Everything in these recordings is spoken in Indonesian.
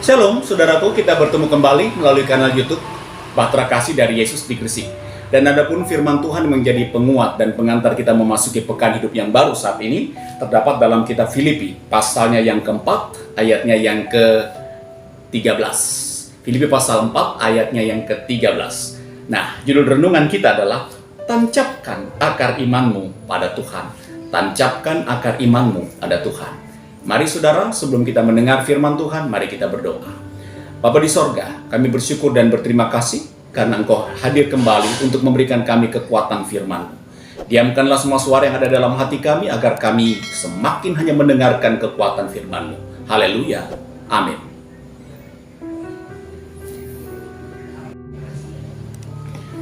Shalom, saudaraku, kita bertemu kembali melalui kanal YouTube Bahtera Kasih dari Yesus di Gresik. Dan adapun firman Tuhan menjadi penguat dan pengantar kita memasuki pekan hidup yang baru saat ini terdapat dalam kitab Filipi, pasalnya yang keempat, ayatnya yang ke-13. Filipi pasal 4, ayatnya yang ke-13. Nah, judul renungan kita adalah tancapkan akar imanmu pada Tuhan. Tancapkan akar imanmu pada Tuhan. Mari saudara, sebelum kita mendengar firman Tuhan, mari kita berdoa. Bapa di sorga, kami bersyukur dan berterima kasih karena Engkau hadir kembali untuk memberikan kami kekuatan firman-Mu. Diamkanlah semua suara yang ada dalam hati kami agar kami semakin hanya mendengarkan kekuatan firman-Mu. Haleluya. Amin.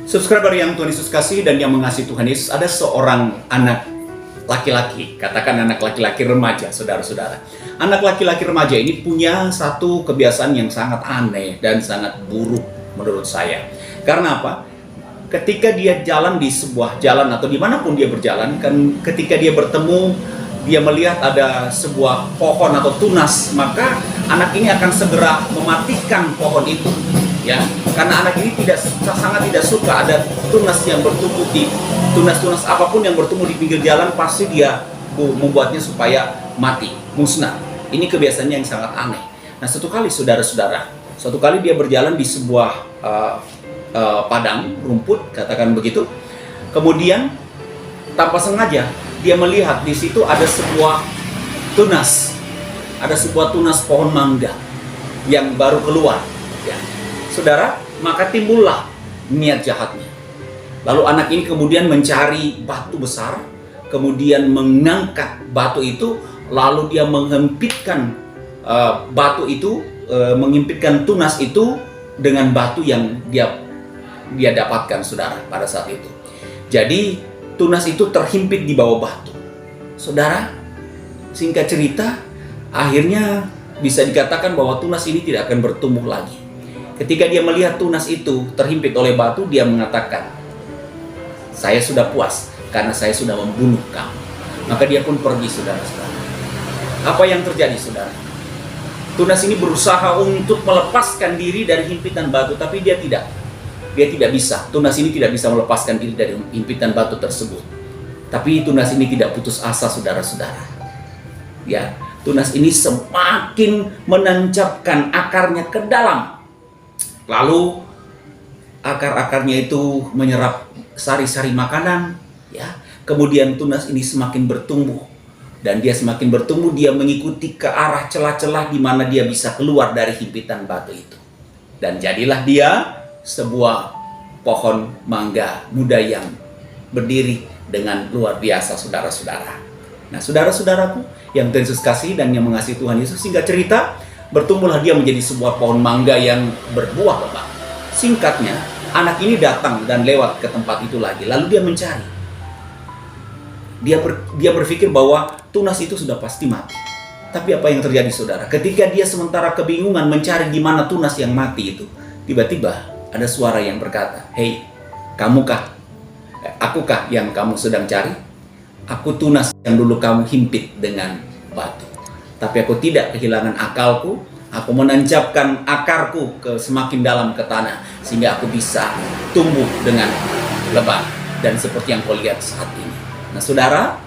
Subscriber yang Tuhan Yesus kasih dan yang mengasihi Tuhan Yesus, ada seorang anak laki-laki, katakan anak laki-laki remaja, saudara-saudara. Anak laki-laki remaja ini punya satu kebiasaan yang sangat aneh dan sangat buruk menurut saya. Karena apa? Ketika dia jalan di sebuah jalan atau dimanapun dia berjalan, kan ketika dia bertemu, dia melihat ada sebuah pohon atau tunas, maka anak ini akan segera mematikan pohon itu. Ya, karena anak ini sangat tidak suka ada tunas yang bertumbuh di tunas apapun yang bertumbuh di pinggir jalan, pasti dia membuatnya supaya mati, musnah. Ini kebiasaannya yang sangat aneh. Nah, suatu kali dia berjalan di sebuah padang rumput, katakan begitu. Kemudian tanpa sengaja dia melihat di situ ada sebuah tunas pohon mangga yang baru keluar. Ya. Saudara, maka timbullah niat jahatnya. Lalu anak ini kemudian mencari batu besar, kemudian mengangkat batu itu, lalu dia menghempitkan menghempitkan tunas itu dengan batu yang dia dapatkan, saudara, pada saat itu. Jadi tunas itu terhimpit di bawah batu. Saudara, singkat cerita, akhirnya bisa dikatakan bahwa tunas ini tidak akan bertumbuh lagi. Ketika dia melihat tunas itu terhimpit oleh batu, dia mengatakan, "Saya sudah puas karena saya sudah membunuh kamu." Maka dia pun pergi, saudara-saudara. Apa yang terjadi, saudara? Tunas ini berusaha untuk melepaskan diri dari himpitan batu, tapi dia tidak bisa. Tunas ini tidak bisa melepaskan diri dari himpitan batu tersebut. Tapi tunas ini tidak putus asa, saudara-saudara. Ya, tunas ini semakin menancapkan akarnya ke dalam. Lalu akar-akarnya itu menyerap sari-sari makanan, ya. Kemudian tunas ini semakin bertumbuh, dan dia semakin bertumbuh, dia mengikuti ke arah celah-celah di mana dia bisa keluar dari himpitan batu itu. Dan jadilah dia sebuah pohon mangga muda yang berdiri dengan luar biasa, saudara-saudara. Nah, saudara-saudaraku yang Tuhan Yesus kasih dan yang mengasihi Tuhan Yesus, singkat cerita, bertumbuhlah dia menjadi sebuah pohon mangga yang berbuah lebat. Singkatnya, anak ini datang dan lewat ke tempat itu lagi. Lalu dia mencari. Dia berpikir bahwa tunas itu sudah pasti mati. Tapi apa yang terjadi, saudara? Ketika dia sementara kebingungan mencari di mana tunas yang mati itu, tiba-tiba ada suara yang berkata, "Hei, akukah yang kamu sedang cari? Aku tunas yang dulu kamu himpit dengan batu. Tapi aku tidak kehilangan akalku, aku menancapkan akarku ke semakin dalam ke tanah, sehingga aku bisa tumbuh dengan lebat dan seperti yang kau lihat saat ini." Nah, saudara,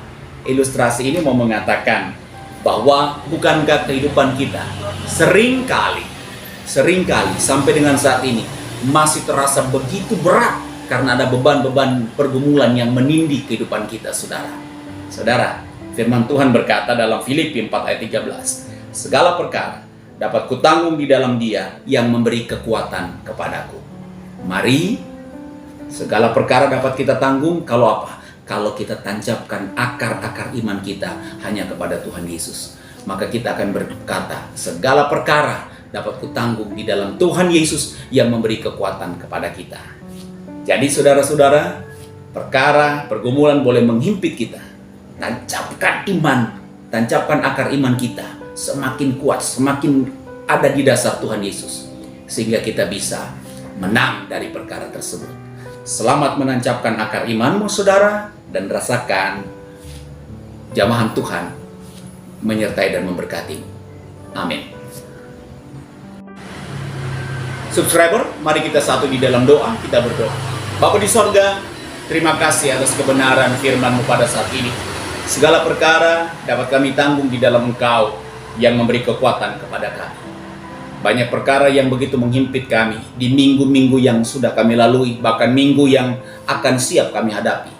ilustrasi ini mau mengatakan bahwa bukankah kehidupan kita seringkali sampai dengan saat ini masih terasa begitu berat karena ada beban-beban pergumulan yang menindih kehidupan kita, saudara. Saudara, firman Tuhan berkata dalam Filipi 4 ayat 13, "Segala perkara dapat kutanggung di dalam Dia yang memberi kekuatan kepadaku." Mari, segala perkara dapat kita tanggung kalau apa? Kalau kita tancapkan akar-akar iman kita hanya kepada Tuhan Yesus. Maka kita akan berkata, segala perkara dapat kutanggung di dalam Tuhan Yesus yang memberi kekuatan kepada kita. Jadi saudara-saudara, pergumulan boleh menghimpit kita. Tancapkan akar iman kita semakin kuat, semakin ada di dasar Tuhan Yesus, sehingga kita bisa menang dari perkara tersebut. Selamat menancapkan akar imanmu, saudara, dan rasakan jamahan Tuhan menyertai dan memberkati. Amin. Subscriber, mari kita satu di dalam doa, kita berdoa. Bapa di sorga, terima kasih atas kebenaran firman-Mu pada saat ini. Segala perkara dapat kami tanggung di dalam Engkau yang memberi kekuatan kepada kami. Banyak perkara yang begitu menghimpit kami di minggu-minggu yang sudah kami lalui, bahkan minggu yang akan siap kami hadapi.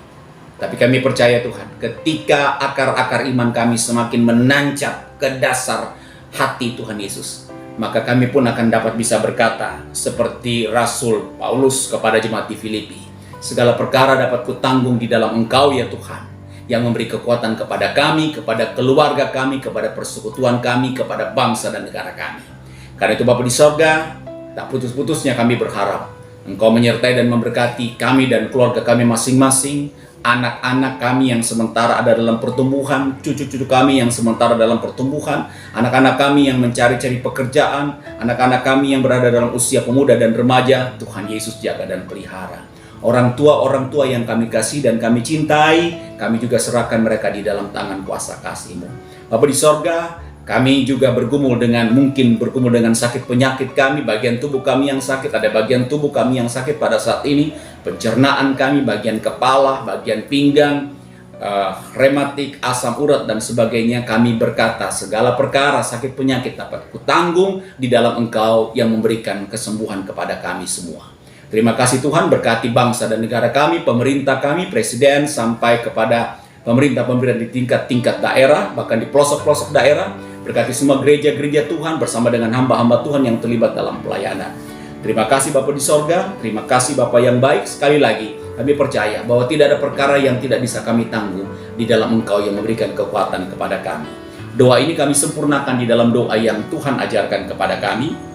Tapi kami percaya Tuhan, ketika akar-akar iman kami semakin menancap ke dasar hati Tuhan Yesus, maka kami pun akan dapat bisa berkata seperti Rasul Paulus kepada jemaat di Filipi, segala perkara dapat kutanggung di dalam Engkau ya Tuhan, yang memberi kekuatan kepada kami, kepada keluarga kami, kepada persekutuan kami, kepada bangsa dan negara kami. Karena itu Bapa di sorga, tak putus-putusnya kami berharap Engkau menyertai dan memberkati kami dan keluarga kami masing-masing, anak-anak kami yang sementara ada dalam pertumbuhan, cucu-cucu kami yang sementara dalam pertumbuhan, anak-anak kami yang mencari-cari pekerjaan, anak-anak kami yang berada dalam usia pemuda dan remaja, Tuhan Yesus jaga dan pelihara. Orang tua yang kami kasih dan kami cintai, kami juga serahkan mereka di dalam tangan kuasa kasih-Mu. Bapa di sorga, kami juga bergumul dengan sakit penyakit kami, bagian tubuh kami yang sakit, ada bagian tubuh kami yang sakit pada saat ini, pencernaan kami, bagian kepala, bagian pinggang, rematik, asam urat dan sebagainya. Kami berkata segala perkara sakit penyakit dapat kutanggung di dalam Engkau yang memberikan kesembuhan kepada kami semua. Terima kasih Tuhan, berkati bangsa dan negara kami, pemerintah kami, presiden sampai kepada pemerintah-pemerintah di tingkat daerah, bahkan di pelosok-pelosok daerah. Berkati semua gereja-gereja Tuhan bersama dengan hamba-hamba Tuhan yang terlibat dalam pelayanan. Terima kasih Bapa di sorga, terima kasih Bapa yang baik. Sekali lagi kami percaya bahwa tidak ada perkara yang tidak bisa kami tanggung di dalam Engkau yang memberikan kekuatan kepada kami. Doa ini kami sempurnakan di dalam doa yang Tuhan ajarkan kepada kami.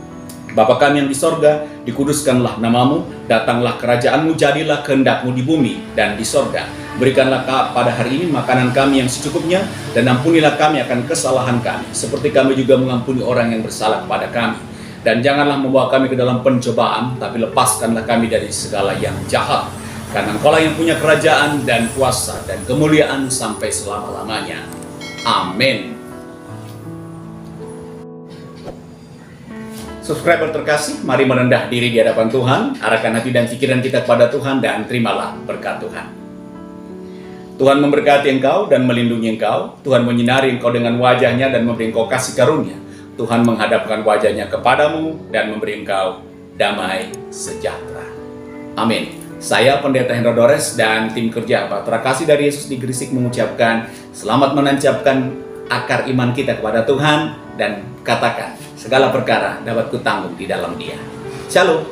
Bapa kami yang di sorga, dikuduskanlah namamu, datanglah kerajaan-Mu, jadilah kehendak-Mu di bumi dan di sorga. Berikanlah pada hari ini makanan kami yang secukupnya, dan ampunilah kami akan kesalahan kami, seperti kami juga mengampuni orang yang bersalah kepada kami. Dan janganlah membawa kami ke dalam pencobaan, tapi lepaskanlah kami dari segala yang jahat. Karena Engkau lah yang punya kerajaan dan kuasa dan kemuliaan sampai selama-lamanya. Amin. Subscriber terkasih, mari merendah diri di hadapan Tuhan, arahkan hati dan pikiran kita kepada Tuhan, dan terimalah berkat Tuhan. Tuhan memberkati engkau dan melindungi engkau. Tuhan menyinari engkau dengan wajahnya dan memberi engkau kasih karunia. Tuhan menghadapkan wajahnya kepadamu dan memberi engkau damai sejahtera. Amin. Saya Pendeta Hendra Dores dan tim kerja Batra Kasih dari Yesus di Gresik mengucapkan selamat menancapkan akar iman kita kepada Tuhan dan katakan segala perkara dapat kutanggung di dalam Dia. Shalom.